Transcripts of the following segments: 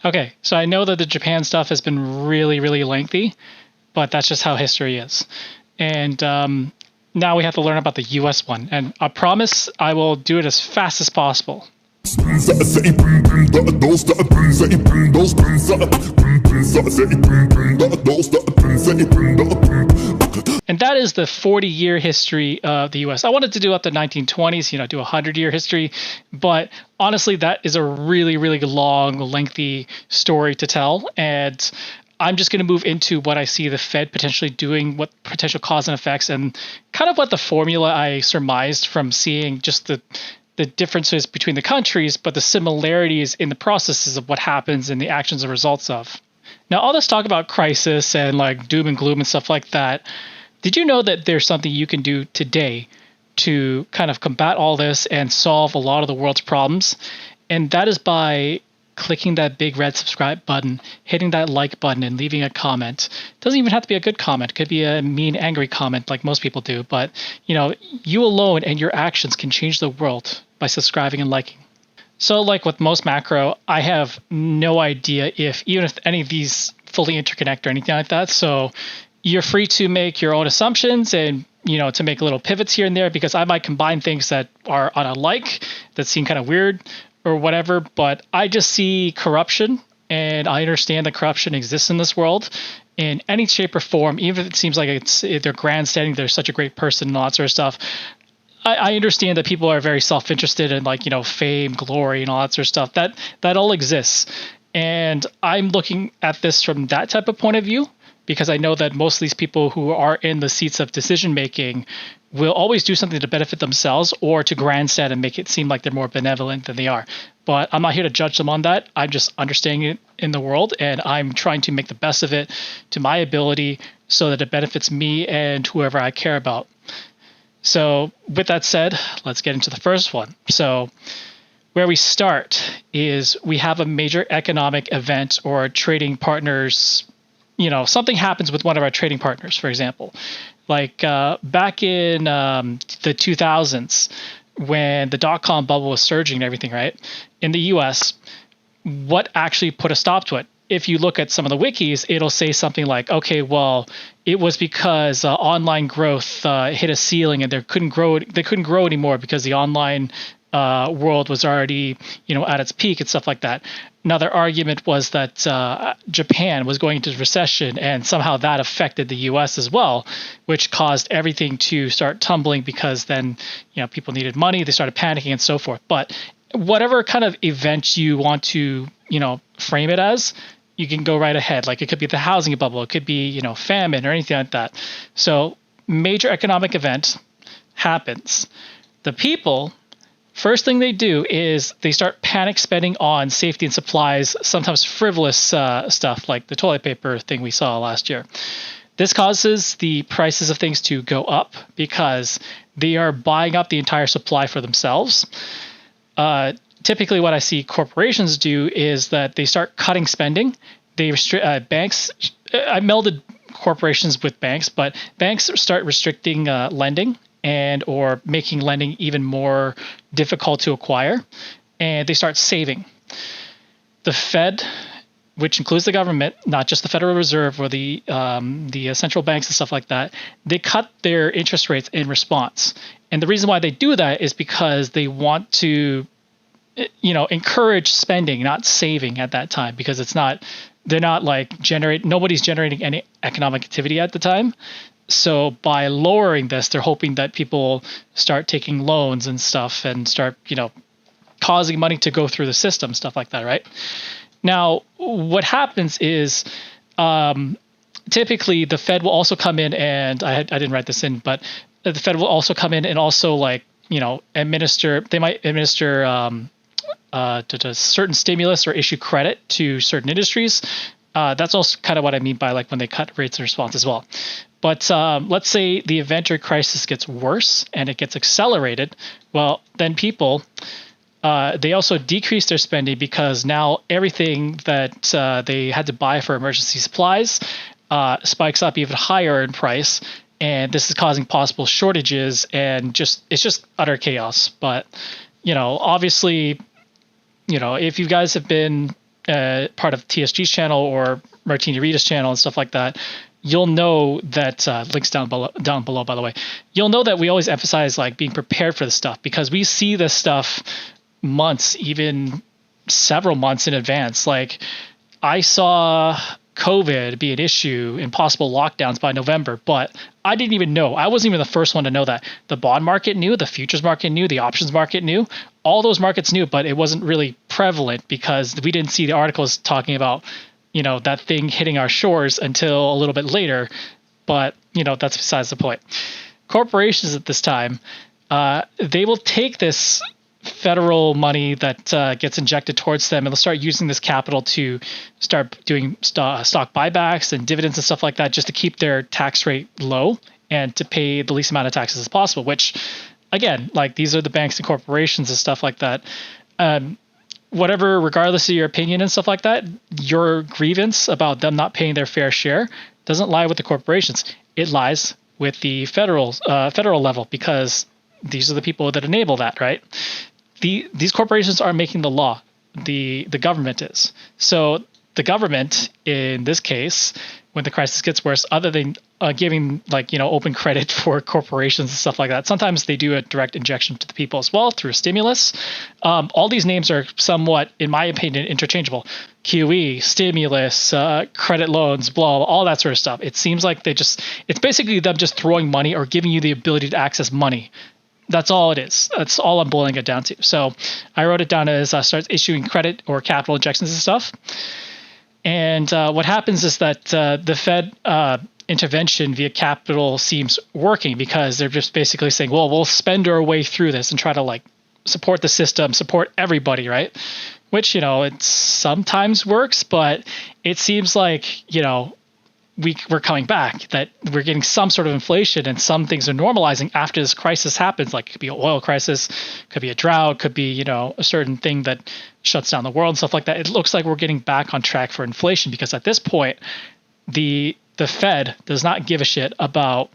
Okay, so I know that the Japan stuff has been really, really lengthy, but that's just how history is. And now we have to learn about the US one. And I promise I will do it as fast as possible. And that is the 40-year history of the US. I wanted to do up to 1920s, do a 100-year history. But honestly, that is a really, really long, lengthy story to tell. And I'm just going to move into what I see the Fed potentially doing, what potential cause and effects, and kind of what the formula I surmised from seeing just the differences between the countries, but the similarities in the processes of what happens and the actions and results of. Now, all this talk about crisis and like doom and gloom and stuff like that, did you know that there's something you can do today to kind of combat all this and solve a lot of the world's problems? And that is by clicking that big red subscribe button, hitting that like button, and leaving a comment. It doesn't even have to be a good comment. It could be a mean, angry comment like most people do. But, you alone and your actions can change the world by subscribing and liking. So like with most macro, I have no idea even if any of these fully interconnect or anything like that. So you're free to make your own assumptions and to make little pivots here and there, because I might combine things that are unlike, that seem kind of weird or whatever, but I just see corruption, and I understand that corruption exists in this world in any shape or form, even if it seems like they're grandstanding, they're such a great person and all that sort of stuff. I understand that people are very self-interested in fame, glory, and all that sort of stuff. That all exists. And I'm looking at this from that type of point of view, because I know that most of these people who are in the seats of decision making will always do something to benefit themselves or to grandstand and make it seem like they're more benevolent than they are. But I'm not here to judge them on that. I'm just understanding it in the world, and I'm trying to make the best of it to my ability so that it benefits me and whoever I care about. So with that said, let's get into the first one. So where we start is we have a major economic event or trading partners. Something happens with one of our trading partners, for example, like back in the 2000s when the dot-com bubble was surging and everything, right? In the US, what actually put a stop to it? If you look at some of the wikis, it'll say something like, okay, well, it was because online growth hit a ceiling and they couldn't grow anymore because the online world was already, at its peak and stuff like that. Another argument was that Japan was going into recession, and somehow that affected the U.S. as well, which caused everything to start tumbling because then, people needed money, they started panicking and so forth. But whatever kind of event you want to, frame it as, you can go right ahead. Like it could be the housing bubble, it could be, famine or anything like that. So major economic event happens. The people, first thing they do is they start panic spending on safety and supplies, sometimes frivolous stuff like the toilet paper thing we saw last year. This causes the prices of things to go up because they are buying up the entire supply for themselves. Typically what I see corporations do is that they start cutting spending. They restrict banks. I melded corporations with banks, but banks start restricting lending and or making lending even more difficult to acquire, and they start saving. The Fed, which includes the government, not just the Federal Reserve or the central banks and stuff like that, they cut their interest rates in response. And the reason why they do that is because they want to encourage spending, not saving at that time, because nobody's generating any economic activity at the time. So by lowering this, they're hoping that people start taking loans and stuff and start, causing money to go through the system, stuff like that, right? Now, what happens is typically the Fed will also come in, and I didn't write this in, but the Fed will also come in and also administer to certain stimulus or issue credit to certain industries. That's also kind of what I mean by when they cut rates in response as well. But let's say the event or crisis gets worse and it gets accelerated. Well, then people, they also decrease their spending because now everything that they had to buy for emergency supplies spikes up even higher in price. And this is causing possible shortages, and it's just utter chaos. But, obviously, if you guys have been part of TSG's channel or MartiniRita's channel and stuff like that, you'll know that links down below, by the way, you'll know that we always emphasize like being prepared for this stuff, because we see this stuff months, even several months in advance. Like, I saw COVID be an issue in possible lockdowns by November, but I didn't even know. I wasn't even the first one to know that. The bond market knew, the futures market knew, the options market knew, all those markets knew, but it wasn't really prevalent because we didn't see the articles talking about, that thing hitting our shores until a little bit later. But, that's besides the point. Corporations at this time, they will take this federal money that gets injected towards them, and they'll start using this capital to start doing stock buybacks and dividends and stuff like that, just to keep their tax rate low and to pay the least amount of taxes as possible, which, again, like, these are the banks and corporations and stuff like that. Whatever, regardless of your opinion and stuff like that, your grievance about them not paying their fair share doesn't lie with the corporations. It lies with the federal level, because these are the people that enable that, right? These corporations aren't making the law. The government is. So the government, in this case, when the crisis gets worse, other than giving open credit for corporations and stuff like that, sometimes they do a direct injection to the people as well through stimulus. All these names are somewhat, in my opinion, interchangeable. QE, stimulus, credit loans, blah, all that sort of stuff. It seems like it's basically them just throwing money or giving you the ability to access money. That's all it is. That's all I'm boiling it down to. So I wrote it down as starts issuing credit or capital injections and stuff. And what happens is that the Fed intervention via capital seems working, because they're just basically saying, well, we'll spend our way through this and try to support the system, support everybody, right? Which, it sometimes works, but it seems like, we're coming back, that we're getting some sort of inflation and some things are normalizing after this crisis happens. Like, it could be an oil crisis, could be a drought, could be, a certain thing that shuts down the world and stuff like that. It looks like we're getting back on track for inflation, because at this point, the Fed does not give a shit about,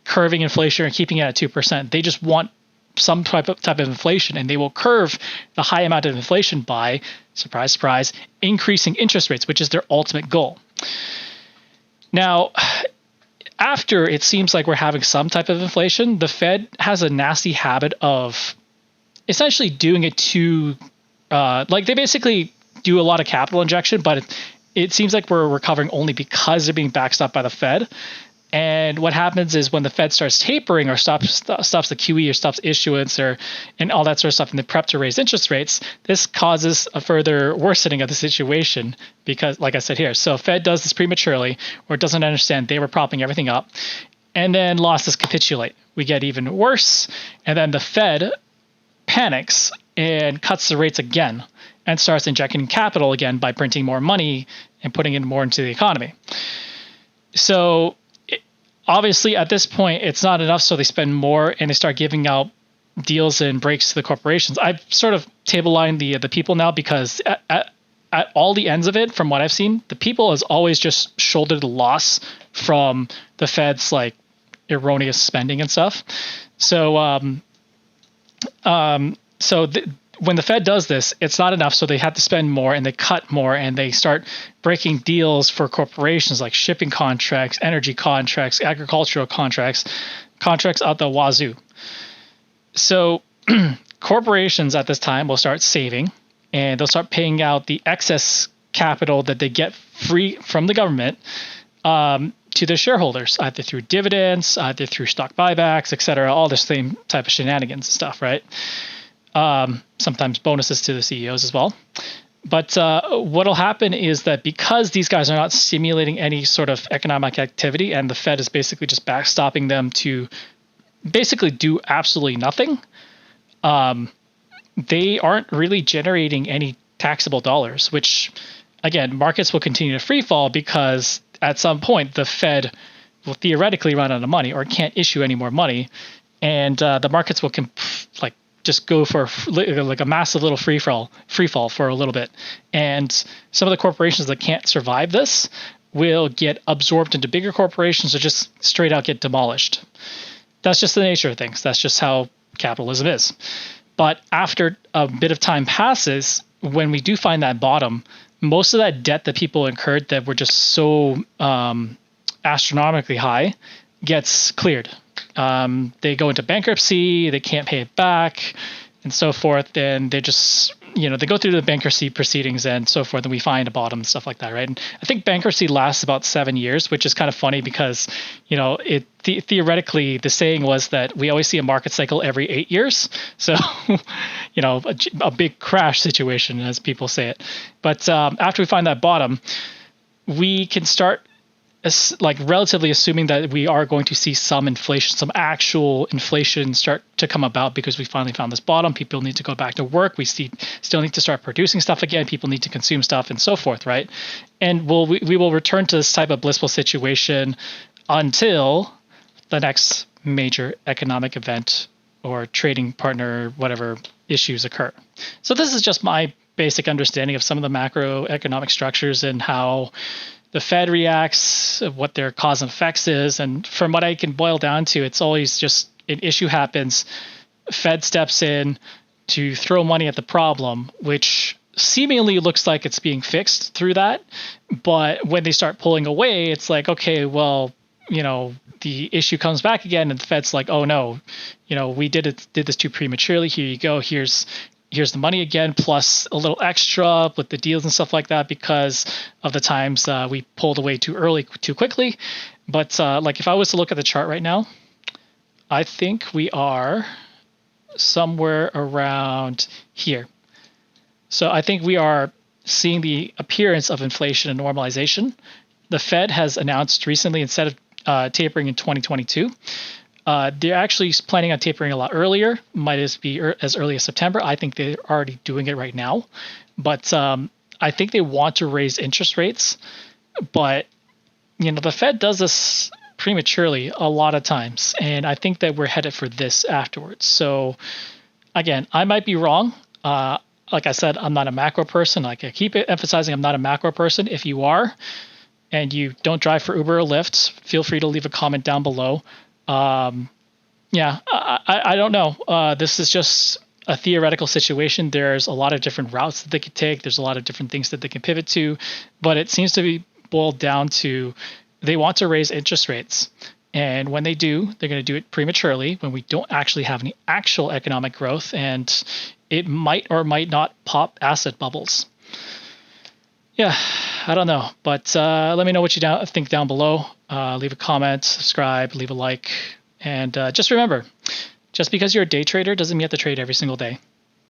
curving inflation or keeping it at 2%. They just want some type of inflation, and they will curve the high amount of inflation by, surprise, surprise, increasing interest rates, which is their ultimate goal. Now, after it seems like we're having some type of inflation, the Fed has a nasty habit of essentially doing it to, they basically do a lot of capital injection, but it seems like we're recovering only because they're being backstopped by the Fed. And what happens is when the Fed starts tapering or stops the QE or stops issuance and all that sort of stuff, and they prep to raise interest rates, this causes a further worsening of the situation, because, like I said here, so Fed does this prematurely or doesn't understand they were propping everything up, and then losses capitulate. We get even worse, and then the Fed panics and cuts the rates again and starts injecting capital again by printing more money and putting it more into the economy. So obviously, at this point, it's not enough, so they spend more and they start giving out deals and breaks to the corporations. I've sort of table-lined the people now, because at all the ends of it, from what I've seen, the people has always just shouldered the loss from the Fed's erroneous spending and stuff. So, when the Fed does this, it's not enough, so they have to spend more and they cut more, and they start breaking deals for corporations like shipping contracts, energy contracts, agricultural contracts out the wazoo. So corporations at this time will start saving, and they'll start paying out the excess capital that they get free from the government to their shareholders, either through dividends, either through stock buybacks, etc., all the same type of shenanigans and stuff, right? Sometimes bonuses to the CEOs as well. But what'll happen is that because these guys are not stimulating any sort of economic activity, and the Fed is basically just backstopping them to basically do absolutely nothing, they aren't really generating any taxable dollars, which, again, markets will continue to free fall, because at some point the Fed will theoretically run out of money or can't issue any more money, and the markets will just go for a massive little free fall for a little bit. And some of the corporations that can't survive this will get absorbed into bigger corporations or just straight out get demolished. That's just the nature of things. That's just how capitalism is. But after a bit of time passes, when we do find that bottom, most of that debt that people incurred that were just so astronomically high gets cleared. They go into bankruptcy, they can't pay it back, and so forth. And they just, they go through the bankruptcy proceedings and so forth, and we find a bottom and stuff like that, right? And I think bankruptcy lasts about 7 years, which is kind of funny because, theoretically, the saying was that we always see a market cycle every 8 years. So, a big crash situation, as people say it. But after we find that bottom, we can start relatively assuming that we are going to see some inflation, some actual inflation start to come about because we finally found this bottom. People need to go back to work. We still need to start producing stuff again. People need to consume stuff and so forth, right? And we will return to this type of blissful situation until the next major economic event or trading partner, whatever issues occur. So this is just my basic understanding of some of the macroeconomic structures and how the Fed reacts, what their cause and effects is. And from what I can boil down to, it's always just an issue happens, Fed steps in to throw money at the problem, which seemingly looks like it's being fixed through that. But when they start pulling away, it's like, okay, well, the issue comes back again, and the Fed's like, oh no, we did this too prematurely. Here you go. Here's the money again, plus a little extra with the deals and stuff like that because of the times we pulled away too early, too quickly. But if I was to look at the chart right now, I think we are somewhere around here. So I think we are seeing the appearance of inflation and normalization. The Fed has announced recently, instead of tapering in 2022, they're actually planning on tapering a lot earlier, might as be as early as September. I think they're already doing it right now. But I think they want to raise interest rates. But, the Fed does this prematurely a lot of times. And I think that we're headed for this afterwards. So, again, I might be wrong. Like I said, I'm not a macro person. Like I keep emphasizing I'm not a macro person. If you are and you don't drive for Uber or Lyft, feel free to leave a comment down below. I don't know. This is just a theoretical situation. There's a lot of different routes that they could take. There's a lot of different things that they can pivot to, but it seems to be boiled down to they want to raise interest rates. And when they do, they're going to do it prematurely when we don't actually have any actual economic growth, and it might or might not pop asset bubbles. Yeah, I don't know, but let me know what you think down below. Leave a comment, subscribe, leave a like, and just remember, just because you're a day trader doesn't mean you have to trade every single day.